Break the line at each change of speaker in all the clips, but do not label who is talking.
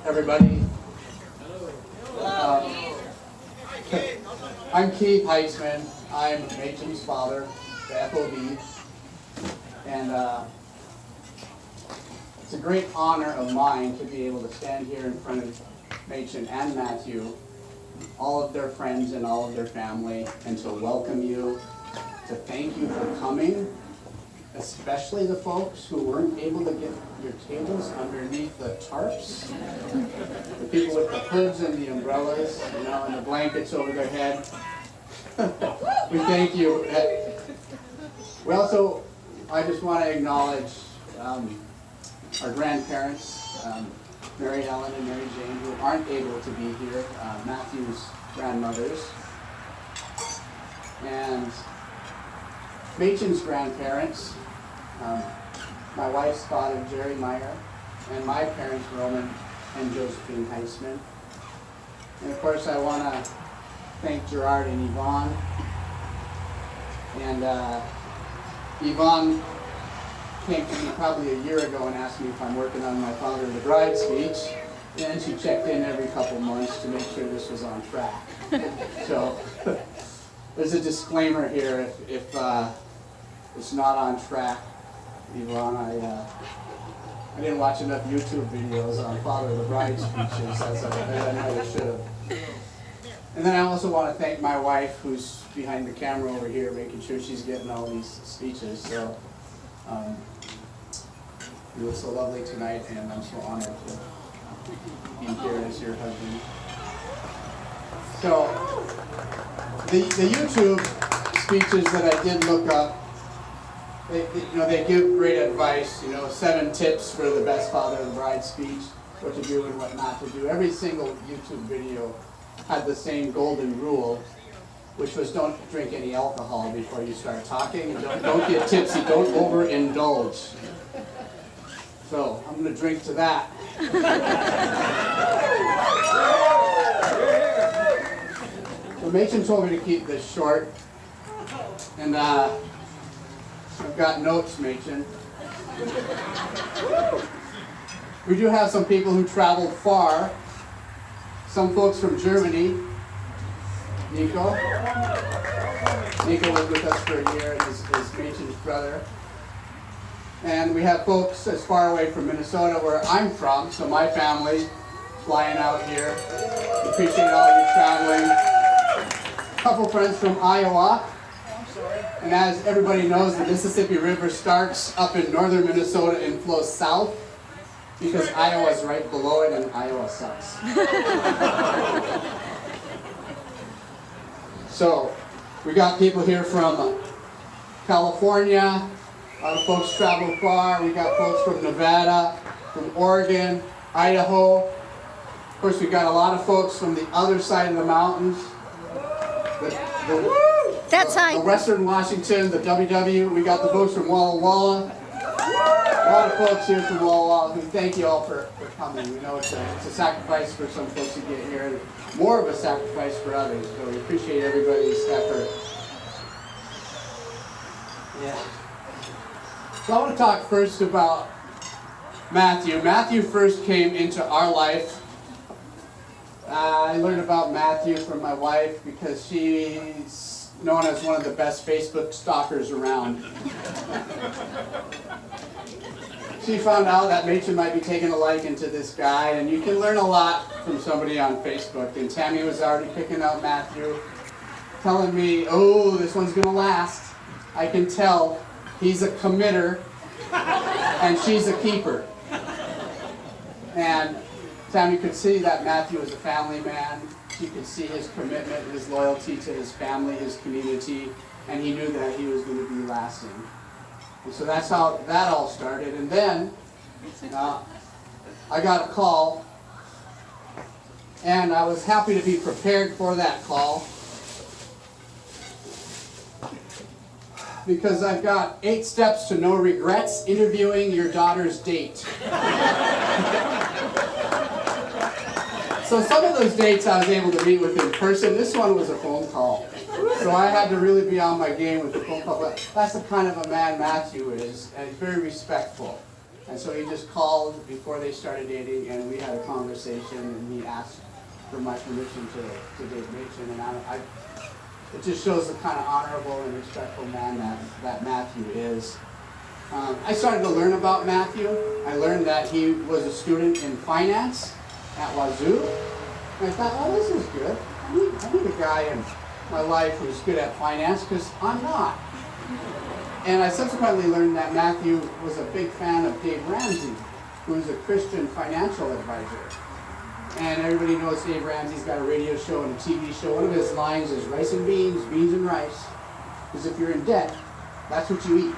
everybody. I'm Keith Heitzman. I'm Machen's father, the FOB. And it's a great honor of mine to be able to stand here in front of Machen and Matthew, all of their friends and all of their family, and to welcome you, to thank you for coming, especially the folks who weren't able to get your tables underneath the tarps, the people with the hoods and the umbrellas, and the blankets over their head. We thank you. We also, I just want to acknowledge our grandparents, Mary Helen and Mary Jane, who aren't able to be here, Matthew's grandmothers, and Machen's grandparents, my wife's father, Jerry Meyer, and my parents, Roman and Josephine Heitzman. And of course, I want to thank Gerard and Yvonne. And Yvonne came to me probably a year ago and asked me if I'm working on my Father of the Bride speech. And she checked in every couple months to make sure this was on track. So there's a disclaimer here. If it's not on track, Yvonne, I didn't watch enough YouTube videos on Father of the Bride speeches as I know I should have. And then I also want to thank my wife, who's behind the camera over here, making sure she's getting all these speeches. So you look so lovely tonight, and I'm so honored to be here as your husband. So the YouTube speeches that I did look up, they give great advice. 7 tips for the best Father of the Bride speech, what to do and what not to do. Every single YouTube video had the same golden rule, which was don't drink any alcohol before you start talking. Don't get tipsy. Don't overindulge. So I'm going to drink to that. So Machen told me to keep this short, and I've got notes, Machen. We do have some people who traveled far. Some folks from Germany. Nico. Nico was with us for a year, and is Machen's brother. And we have folks as far away from Minnesota, where I'm from, so my family flying out here. We appreciate all you traveling. A couple friends from Iowa. And as everybody knows, the Mississippi River starts up in northern Minnesota and flows south, because Iowa's right below it, and Iowa sucks. So, we got people here from California. A lot of folks travel far. We got folks from Nevada, from Oregon, Idaho. Of course, we got a lot of folks from the other side of the mountains. The Western Washington, the WW. We got the folks from Walla Walla. A lot of folks here from Walla Walla who thank you all for coming. We know it's a sacrifice for some folks to get here, and more of a sacrifice for others. So we appreciate everybody's effort. Yeah. So I want to talk first about Matthew. Matthew first came into our life. I learned about Matthew from my wife because she's known as one of the best Facebook stalkers around. She found out that Machen might be taking a liking to this guy, and you can learn a lot from somebody on Facebook. And Tammy was already picking out Matthew, telling me, oh, this one's going to last. I can tell he's a committer, and she's a keeper. And Tammy could see that Matthew was a family man. She could see his commitment, his loyalty to his family, his community, and he knew that he was going to be lasting. And so that's how that all started. And then I got a call, and I was happy to be prepared for that call, because I've got 8 steps to no regrets interviewing your daughter's date. So some of those dates I was able to meet with in person. This one was a phone call. So I had to really be on my game with the phone call. But that's the kind of a man Matthew is, and he's very respectful. And so he just called before they started dating, and we had a conversation, and he asked for my permission to date Machen. And it just shows the kind of honorable and respectful man that Matthew is. I started to learn about Matthew. I learned that he was a student in finance at Wazoo. And I thought, oh, this is good. I need a guy in my life who's good at finance, because I'm not. And I subsequently learned that Matthew was a big fan of Dave Ramsey, who's a Christian financial advisor. And everybody knows Dave Ramsey's got a radio show and a TV show. One of his lines is rice and beans, beans and rice. Because if you're in debt, that's what you eat.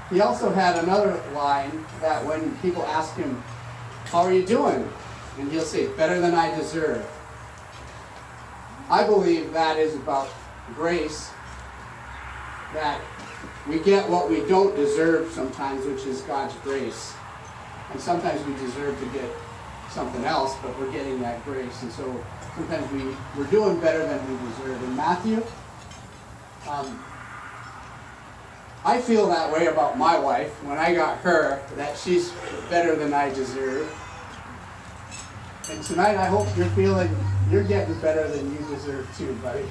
He also had another line that when people ask him, how are you doing? And he'll say, better than I deserve. I believe that is about grace, that we get what we don't deserve sometimes, which is God's grace. And sometimes we deserve to get something else, but we're getting that grace. And so sometimes we're doing better than we deserve. And Matthew, I feel that way about my wife when I got her, that she's better than I deserve. And tonight I hope you're feeling you're getting better than you deserve too, buddy.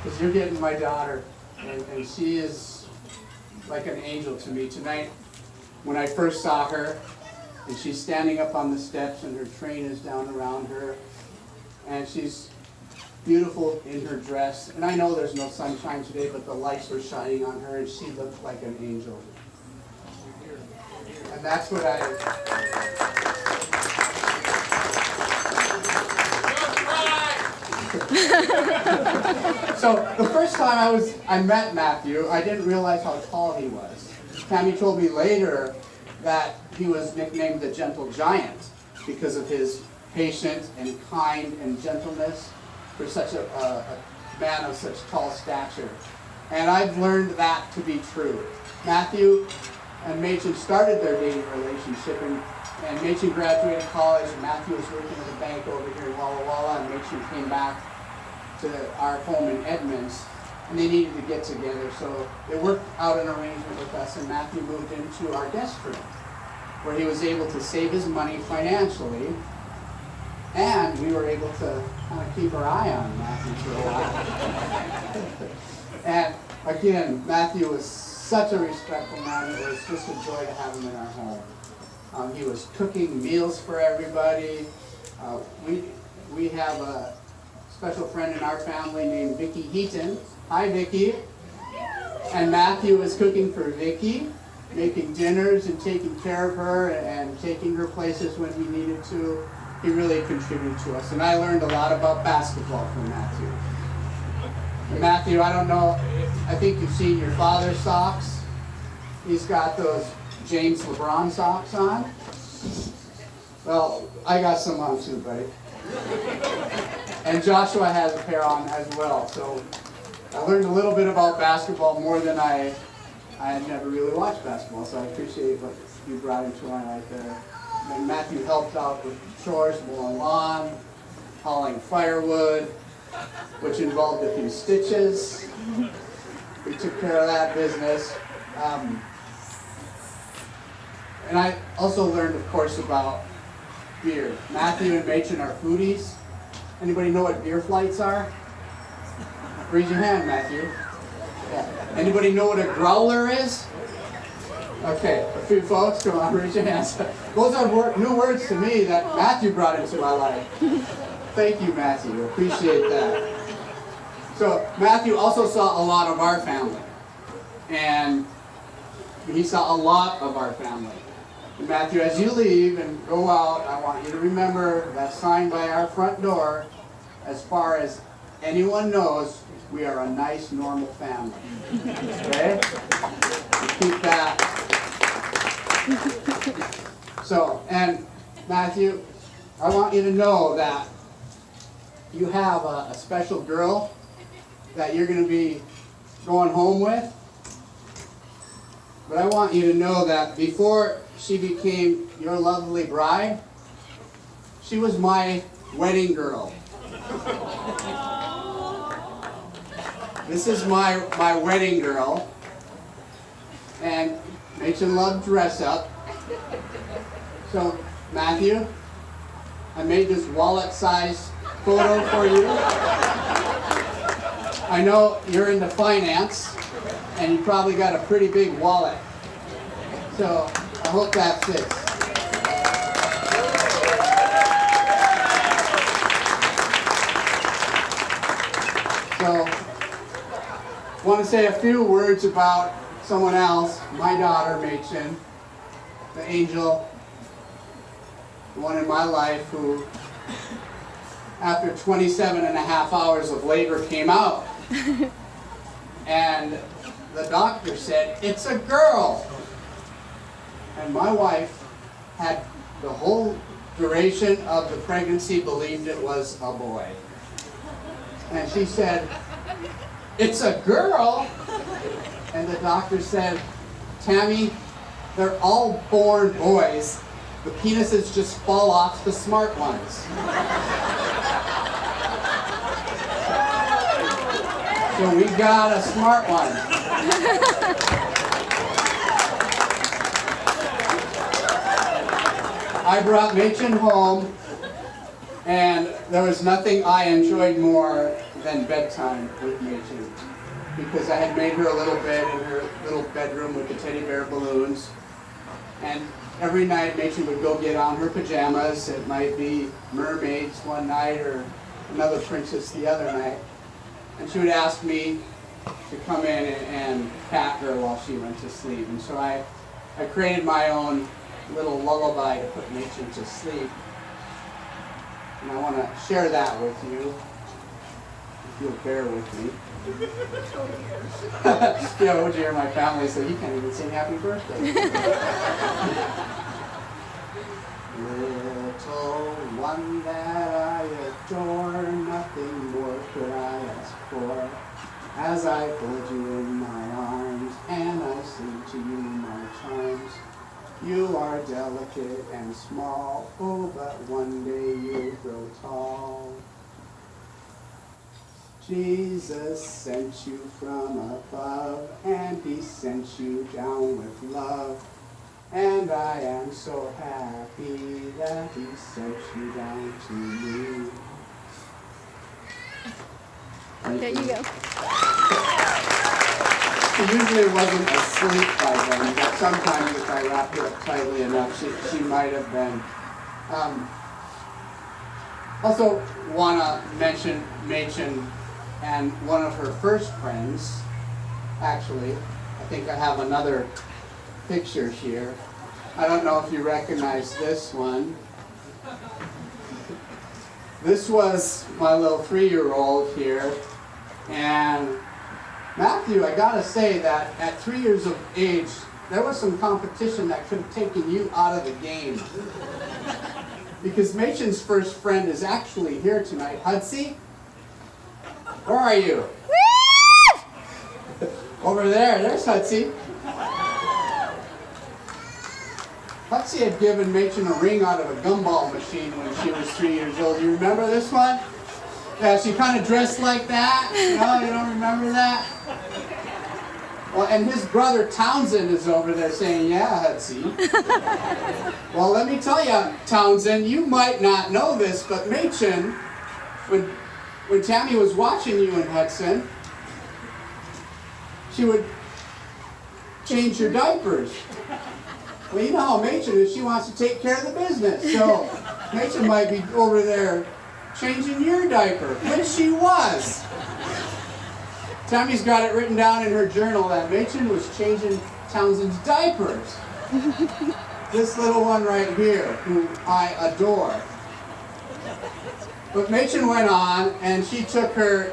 Because you're getting my daughter, and she is like an angel to me. Tonight, when I first saw her, and she's standing up on the steps and her train is down around her, and she's beautiful in her dress. And I know there's no sunshine today, but the lights were shining on her and she looked like an angel. And that's what So the first time I met Matthew, I didn't realize how tall he was. Tammy told me later that he was nicknamed the Gentle Giant because of his patience and kind and gentleness for such a man of such tall stature. And I've learned that to be true. Matthew and Machen started their dating relationship, and Machen graduated college, and Matthew was working at a bank over here in Walla Walla, and Machen came back to our home in Edmonds, and they needed to get together. So they worked out an arrangement with us, and Matthew moved into our guest room, where he was able to save his money financially, and we were able to kind of keep our eye on Matthew for a while. And again, Matthew was such a respectful man. It was just a joy to have him in our home. He was cooking meals for everybody. We have a special friend in our family named Vicki Heaton. Hi, Vicki. And Matthew was cooking for Vicki, making dinners and taking care of her and taking her places when he needed to. He really contributed to us. And I learned a lot about basketball from Matthew. And Matthew, I don't know, I think you've seen your father's socks. He's got those James LeBron socks on. Well, I got some on too, buddy. And Joshua has a pair on as well. So I learned a little bit about basketball more than I had never really watched basketball. So I appreciate what you brought into my life there. And Matthew helped out with chores, mowing lawn, hauling firewood, which involved a few stitches. We took care of that business. And I also learned, of course, about beer. Matthew and Machen are foodies. Anybody know what beer flights are? Raise your hand, Matthew. Yeah. Anybody know what a growler is? Okay, a few folks, come on, raise your hands. Those are new words to me that Matthew brought into my life. Thank you, Matthew. Appreciate that. So Matthew also saw a lot of our family. And he saw a lot of our family. And Matthew, as you leave and go out, I want you to remember that sign by our front door. As far as anyone knows, we are a nice, normal family. Okay? Keep that. So, and Matthew, I want you to know that you have a special girl that you're going to be going home with. But I want you to know that before she became your lovely bride, she was my wedding girl. This is my wedding girl. And Machen loved dress up. So, Matthew, I made this wallet-sized photo for you. I know you're into finance, and you probably got a pretty big wallet. So, I hope that fits. So, I want to say a few words about someone else, my daughter, Machen, the angel, the one in my life who, after 27 and a half hours of labor, came out. And the doctor said, "It's a girl." And my wife had the whole duration of the pregnancy believed it was a boy. And she said, "It's a girl." And the doctor said, "Tammy, they're all born boys. The penises just fall off the smart ones." So we got a smart one. I brought Machen home, and there was nothing I enjoyed more than bedtime with Machen, because I had made her a little bed in her little bedroom with the teddy bear balloons, and every night Machen would go get on her pajamas. It might be mermaids one night or another princess the other night, and she would ask me to come in and pat her while she went to sleep. And so I created my own little lullaby to put Machen to sleep, and I want to share that with you, if you'll bear with me. Yeah, would you hear my family say, "You can't even sing happy birthday." Little one that I adore, nothing more could I ask for, as I hold you in my arms and I sing to you my charms. You are delicate and small, oh, but one day you'll grow tall. Jesus sent you from above, and he sent you down with love. And I am so happy that he sent you down to me.
There you go.
She usually wasn't asleep by then, but sometimes if I wrapped her up tightly enough, she might have been. Also want to mention Machen and one of her first friends. Actually, I think I have another picture here. I don't know if you recognize this one. This was my little 3-year-old here, and Matthew, I gotta say that at 3 years of age, there was some competition that could have taken you out of the game. Because Machen's first friend is actually here tonight. Hudsie, where are you? Over there, there's Hudsie. Hudsie had given Machen a ring out of a gumball machine when she was 3 years old. You remember this one? Yeah, she kind of dressed like that. No, you don't remember that? Well, and his brother Townsend is over there saying, "Yeah, Hudsie." Well, let me tell you, Townsend, you might not know this, but Machen, when Tammy was watching you and Hudson, she would change your diapers. Well, you know how Machen is. She wants to take care of the business. So Machen might be over there changing your diaper, which she was. Tammy's got it written down in her journal that Machen was changing Townsend's diapers. This little one right here, who I adore. But Machen went on, and she took her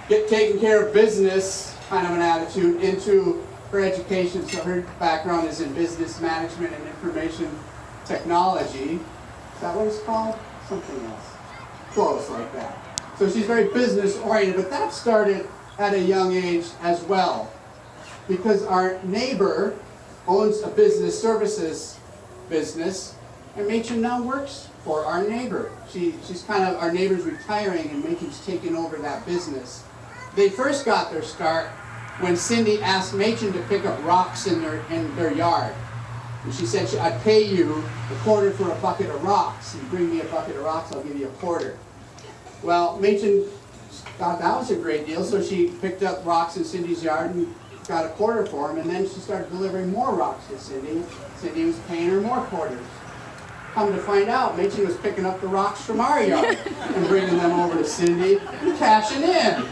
taking care of business kind of an attitude into her education. So her background is in business management and information technology. Is that what it's called? Something else. Close like that. So she's very business oriented, but that started at a young age as well. Because our neighbor owns a business services business, and Machen now works for our neighbor. She's kind of, our neighbor's retiring and Machen's taking over that business. They first got their start when Cindy asked Machen to pick up rocks in their yard. And she said, I'd pay you a quarter for a bucket of rocks. You bring me a bucket of rocks, I'll give you a quarter. Well, Machen thought that was a great deal, so she picked up rocks in Cindy's yard and got a quarter for him, and then she started delivering more rocks to Cindy. Cindy was paying her more quarters. Come to find out, Machen was picking up the rocks from our yard and bringing them over to Cindy and cashing in.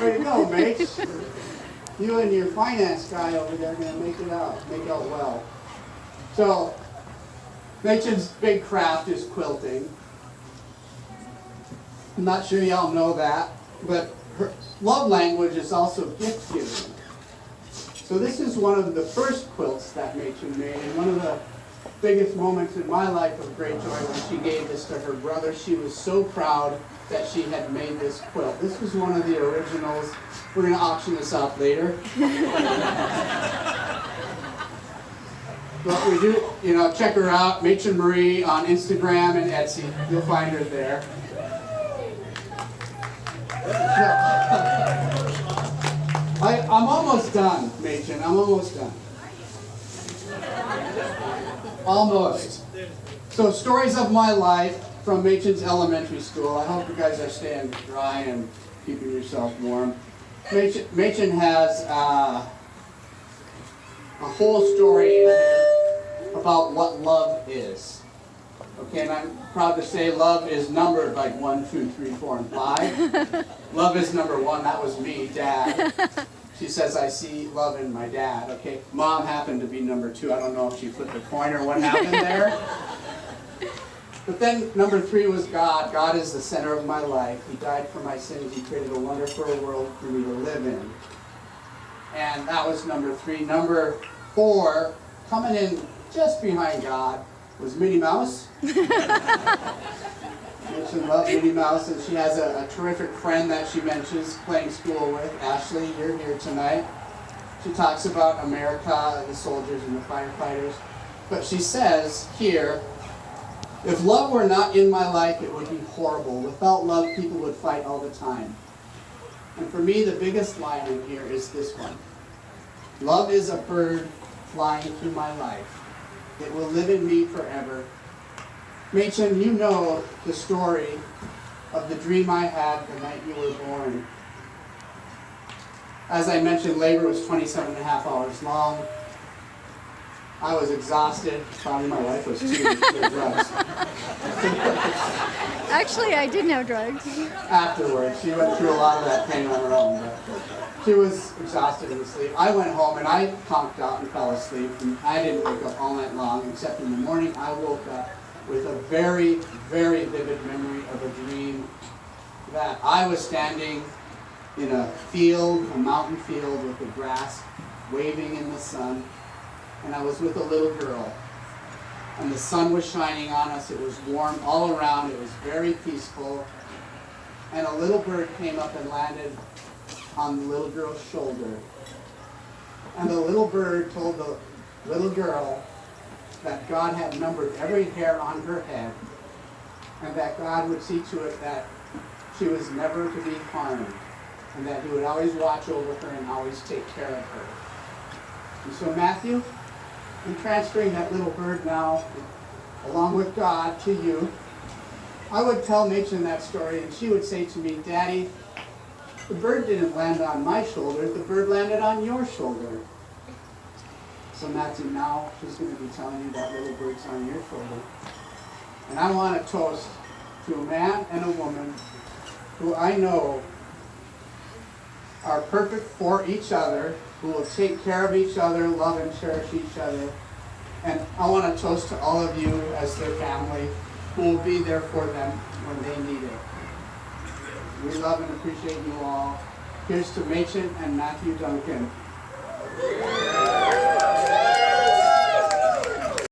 Way to go, Mate. You and your finance guy over there are going to make out well. So, Machen's big craft is quilting. I'm not sure y'all know that, but her love language is also gift giving. So this is one of the first quilts that Machen made, and one of the biggest moments in my life of great joy when she gave this to her brother. She was so proud that she had made this quilt. This was one of the originals. We're going to auction this off later. But we do, check her out, Machen Marie on Instagram and Etsy. You'll find her there. I'm almost done, Machen. I'm almost done. Almost. So, stories of my life from Machen's elementary school. I hope you guys are staying dry and keeping yourself warm. Machen has a whole story in here about what love is. Okay, and I'm proud to say love is numbered like 1, 2, 3, 4, and 5. Love is number 1. That was me, Dad. She says, I see love in my dad. Okay, Mom happened to be number 2. I don't know if she flipped a coin or what happened there. But then number 3 was God. God is the center of my life. He died for my sins. He created a wonderful world for me to live in. And that was number 3. Number 4, coming in just behind God, was Minnie Mouse. Machen loves Minnie Mouse, and she has a terrific friend that she mentions playing school with. Ashley, you're here tonight. She talks about America, the soldiers and the firefighters. But she says here, if love were not in my life, it would be horrible. Without love, people would fight all the time. And for me, the biggest line in here is this one. Love is a bird flying through my life. It will live in me forever. Machen, you know the story of the dream I had the night you were born. As I mentioned, labor was 27.5 hours long. I was exhausted. Probably my wife was too. Drugs.
Actually, I didn't have drugs.
Afterwards, she went through a lot of that pain on her own. But she was exhausted and asleep. I went home and I conked out and fell asleep. And I didn't wake up all night long, except in the morning I woke up with a very, very vivid memory of a dream that I was standing in a field, a mountain field with the grass waving in the sun. And I was with a little girl. And the sun was shining on us. It was warm all around. It was very peaceful. And a little bird came up and landed on the little girl's shoulder. And the little bird told the little girl that God had numbered every hair on her head, and that God would see to it that she was never to be harmed, and that He would always watch over her and always take care of her. And so Matthew, I'm transferring that little bird now, along with God, to you. I would tell Machen that story, and she would say to me, Daddy, the bird didn't land on my shoulder, the bird landed on your shoulder. So Matthew, now she's going to be telling you that little bird's on your shoulder. And I want to toast to a man and a woman who I know are perfect for each other, who will take care of each other, love and cherish each other. And I want to toast to all of you as their family, who will be there for them when they need it. We love and appreciate you all. Here's to Machen and Matthew Duncan.